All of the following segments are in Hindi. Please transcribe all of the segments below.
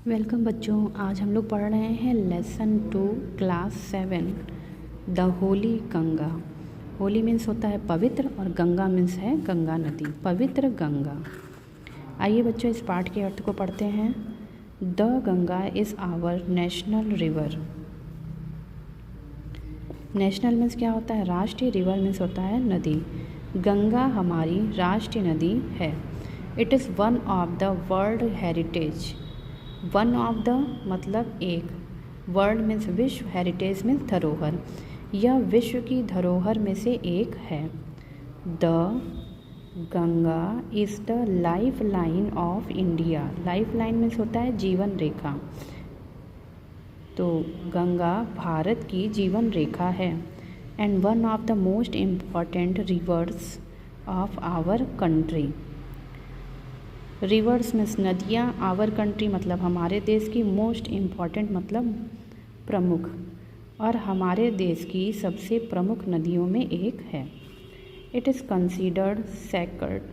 वेलकम बच्चों। आज हम लोग पढ़ रहे हैं lesson 2 class 7 the Holi Ganga. Holi means होता है पवित्र और गंगा मीन्स है गंगा नदी, पवित्र गंगा। आइए बच्चों इस पाठ के अर्थ को पढ़ते हैं। The Ganga is our national river. National means क्या होता है? राष्ट्रीय। रिवर मीन्स होता है नदी। गंगा हमारी राष्ट्रीय नदी है। It is one of the world heritage. One of the मतलब एक, वर्ल्ड मीन्स विश्व, हेरिटेज मीन्स धरोहर। यह विश्व की धरोहर में से एक है। The Ganga is the life line of India. Life line means होता है जीवन रेखा। तो गंगा भारत की जीवन रेखा है। And one of the most important rivers of our country. Rivers means नदियाँ, आवर कंट्री मतलब हमारे देश की, मोस्ट इम्पॉर्टेंट मतलब प्रमुख, और हमारे देश की सबसे प्रमुख नदियों में एक है। It is considered sacred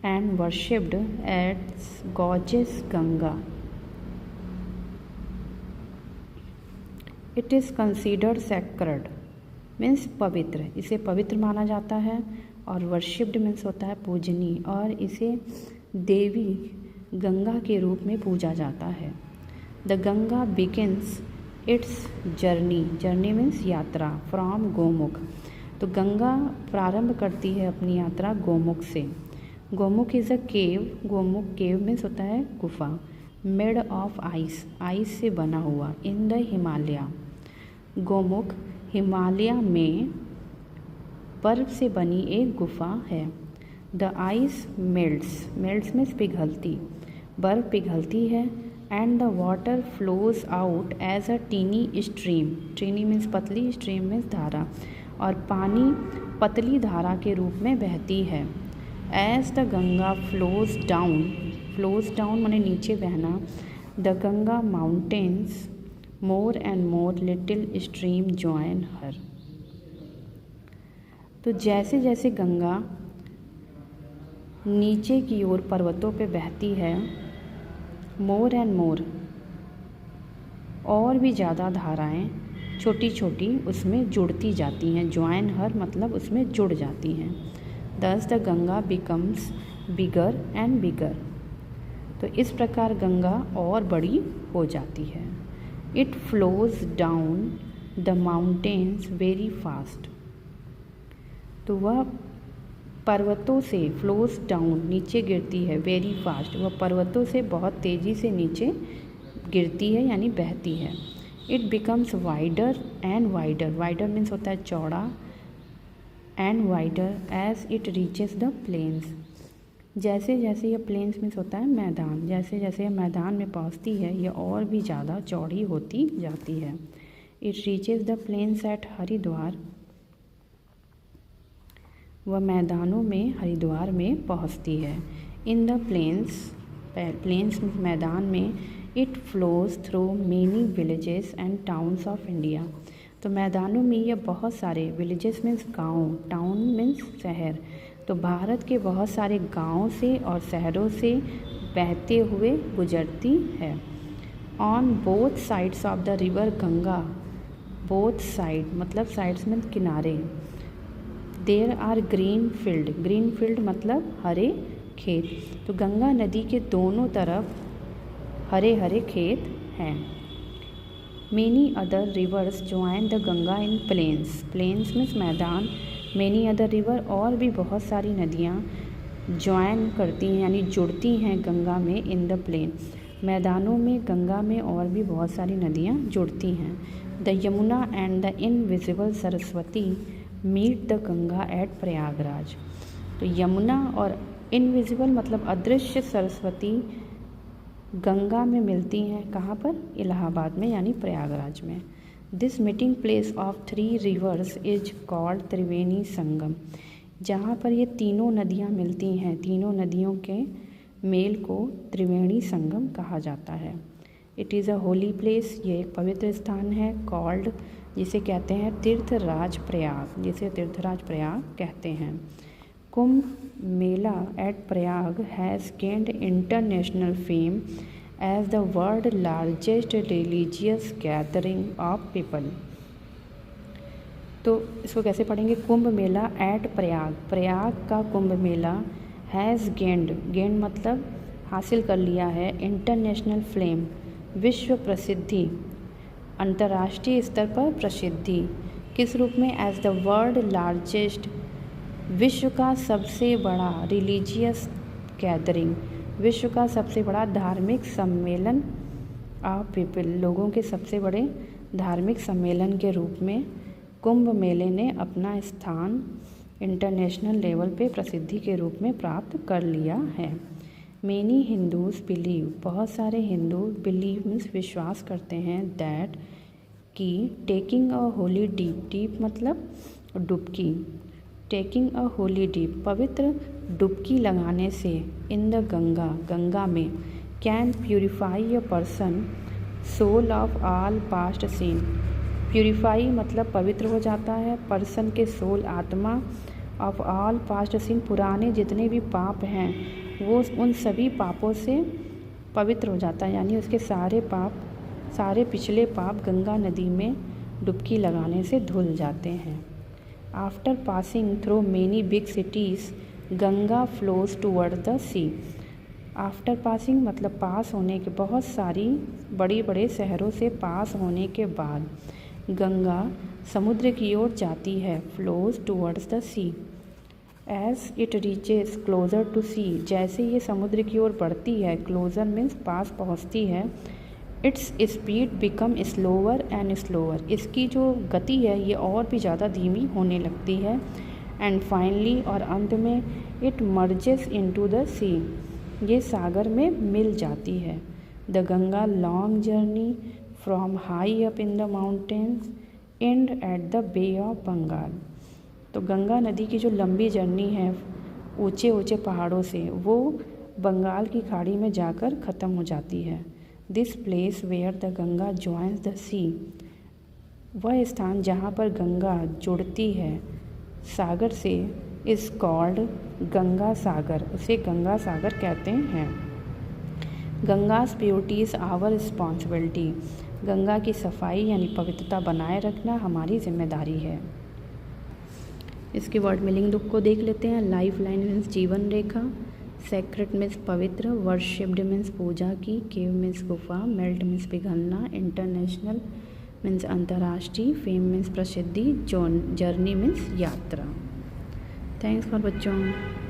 and worshipped as goddess Ganga. It is considered sacred means पवित्र, इसे पवित्र माना जाता है। और वर्शिप्ड मीन्स होता है पूजनीय, और इसे देवी गंगा के रूप में पूजा जाता है। The Ganga begins it's journey. Journey means यात्रा। फ्रॉम गोमुख। तो गंगा प्रारंभ करती है अपनी यात्रा गोमुख से। Gomukh is a cave. Gomukh cave means होता है गुफा। मेड ऑफ आइस, आइस से बना हुआ। In the Himalaya. गोमुख हिमालय में बर्फ से बनी एक गुफा है। The ice melts, melts means पिघलती, बर्फ पिघलती है। And the water flows out as a tiny stream. Tiny means पतली, स्ट्रीम मीन्स धारा, और पानी पतली धारा के रूप में बहती है। As the Ganga flows down, flows down माने नीचे बहना। The Ganga mountains more and more little stream join her. तो जैसे जैसे गंगा नीचे की ओर पर्वतों पे बहती है, मोर एंड मोर, और भी ज़्यादा धाराएं छोटी छोटी उसमें जुड़ती जाती हैं। ज्वाइन हर मतलब उसमें जुड़ जाती हैं। दस the Ganga becomes bigger and bigger. तो इस प्रकार गंगा और बड़ी हो जाती है। It flows down the mountains very fast. तो वह पर्वतों से, फ्लोज डाउन नीचे गिरती है, वेरी फास्ट वह पर्वतों से बहुत तेज़ी से नीचे गिरती है यानी बहती है। It becomes wider and wider. Wider means होता है चौड़ा, and wider as it reaches the plains. जैसे जैसे यह प्लेन्स मीन्स होता है मैदान, जैसे जैसे यह मैदान में पहुंचती है यह और भी ज़्यादा चौड़ी होती जाती है। It reaches the plains at Haridwar. वह मैदानों में, हरिद्वार में पहुंचती है। इन द प्लेन्स, प्लेन्स मैदान में। It flows through many villages and towns of India. तो मैदानों में यह बहुत सारे, विलेजेस मीन्स गाँव, टाउन मीन्स शहर, तो भारत के बहुत सारे गाँव से और शहरों से बहते हुए गुजरती है। On both sides of the river Ganga. Both side मतलब साइड्स मीन्स किनारे। There are green field. Green field मतलब हरे खेत। तो गंगा नदी के दोनों तरफ हरे हरे खेत हैं। Many other rivers join the Ganga in plains. Plains means मैदान। मेनी अदर रिवर और भी बहुत सारी नदियाँ ज्वाइन करती हैं यानी जुड़ती हैं गंगा में। इन द प्लेन मैदानों में, गंगा में और भी बहुत सारी नदियाँ जुड़ती हैं। The Yamuna and the invisible Saraswati meet the Ganga at Prayagraj. तो यमुना और इनविजिबल मतलब अदृश्य सरस्वती गंगा में मिलती हैं। कहाँ पर? इलाहाबाद में यानी प्रयागराज में। This meeting place of 3 rivers is called Triveni Sangam. जहाँ पर ये तीनों नदियाँ मिलती हैं, तीनों नदियों के मेल को त्रिवेणी संगम कहा जाता है। It is a holy place, ये एक पवित्र स्थान है। कॉल्ड जिसे कहते हैं तीर्थराज प्रयाग, जिसे तीर्थराज प्रयाग कहते हैं। Kumbh Mela at Prayag has gained international fame as the world largest religious gathering of people. तो इसको कैसे पढ़ेंगे? कुंभ मेला एट प्रयाग, प्रयाग का कुंभ मेला हैज़ गेंड मतलब हासिल कर लिया है इंटरनेशनल फ्लेम, विश्व प्रसिद्धि, अंतर्राष्ट्रीय स्तर पर प्रसिद्धि। किस रूप में? एज द वर्ल्ड लार्जेस्ट, विश्व का सबसे बड़ा, रिलीजियस गैदरिंग, विश्व का सबसे बड़ा धार्मिक सम्मेलन ऑफ पीपल, लोगों के सबसे बड़े धार्मिक सम्मेलन के रूप में कुंभ मेले ने अपना स्थान इंटरनेशनल लेवल पे प्रसिद्धि के रूप में प्राप्त कर लिया है। मेनी हिंदूज बिलीव, बहुत सारे हिंदू, बिलीव मीन्स विश्वास करते हैं, दैट कि taking a Holi deep, deep मतलब डुबकी, टेकिंग अ होली डीप पवित्र डुबकी लगाने से, इन द गंगा, गंगा में, can purify a person soul of all past sin, purify मतलब पवित्र हो जाता है, पर्सन के सोल आत्मा, ऑफ ऑल पास्ट सिन पुराने जितने भी पाप हैं वो उन सभी पापों से पवित्र हो जाता है, यानी उसके सारे पाप, सारे पिछले पाप गंगा नदी में डुबकी लगाने से धुल जाते हैं। After passing through many big cities Ganga flows toward the sea, after passing मतलब पास होने के, बहुत सारी बड़ी बड़े शहरों से पास होने के बाद गंगा समुद्र की ओर जाती है, flows towards the sea. As it reaches closer to sea, जैसे ये समुद्र की ओर बढ़ती है, क्लोज़र मीन्स पास पहुँचती है, its speed become slower and slower, इसकी जो गति है ये और भी ज़्यादा धीमी होने लगती है। एंड फाइनली और अंत में it merges into the sea, ये सागर में मिल जाती है। The Ganga long journey from high up in the mountains and at the bay of Bengal, तो गंगा नदी की जो लंबी जर्नी है ऊंचे ऊंचे पहाड़ों से, वो बंगाल की खाड़ी में जाकर ख़त्म हो जाती है। This place where the Ganga joins the sea, वह स्थान जहाँ पर गंगा जुड़ती है सागर से, इज़ कॉल्ड गंगा सागर, उसे गंगा सागर कहते हैं। Ganga's purity is our responsibility, Ganga की सफाई यानी पवित्रता बनाए रखना हमारी जिम्मेदारी है। इसके वर्ड मीनिंग को देख लेते हैं। लाइफ लाइन मीन्स जीवन रेखा, सेक्रेट मीन्स पवित्र, वर्शिप्ड मीन्स पूजा की, केव मीन्स गुफा, मेल्ट मीन्स पिघलना, इंटरनेशनल मीन्स अंतर्राष्ट्रीय, फेम मीन्स प्रसिद्धि, जर्नी मीन्स यात्रा। थैंक्स फॉर बच्चों।